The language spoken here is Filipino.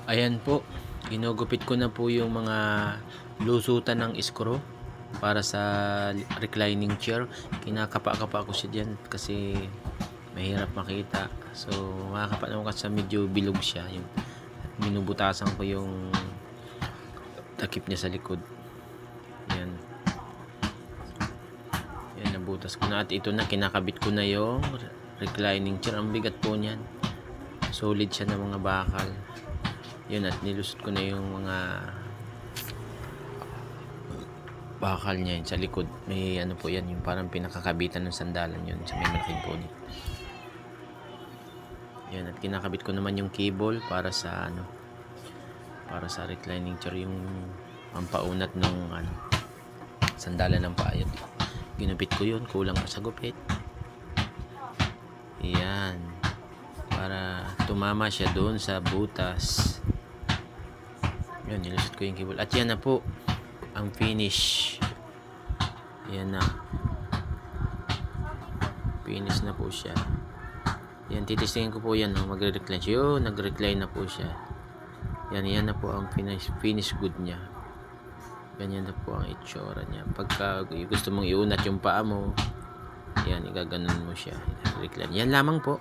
Ayan po, ginugupit ko na po yung mga lusutan ng screw para sa reclining chair. Kinakapa-kapa ko siya dyan kasi mahirap makita. So, makakapa naman kasi medyo bilog siya. Yung binubutasan ko yung takip niya sa likod. Yan. Yan, nabutas ko na. At ito na, kinakabit ko na yung reclining chair. Ang bigat po niyan. Solid siya ng mga bakal. Yun, at nilusot ko na yung mga bakal niya yun sa likod. May ano po yan, yung parang pinakakabitan ng sandalan yun sa may malaking punit. Yan, at kinakabit ko naman yung cable para sa reclining chair, yung pampaunat ng sandalan ng payat. Ginupit ko yun, kulang pa sa gupit. Yan, para tumama siya doon sa butas. Yan, nilusot ko yung cable. At yan na po ang finish. Yan na. Finish na po siya. Yan, titistingin ko po yan. Magre-recline siya. Yun, nag-recline na po siya. Yan na po ang finish good niya. Ganyan na po ang itsura niya. Pagka gusto mong iunat yung paa mo, yan, igaganon mo siya. Recline. Yan lamang po.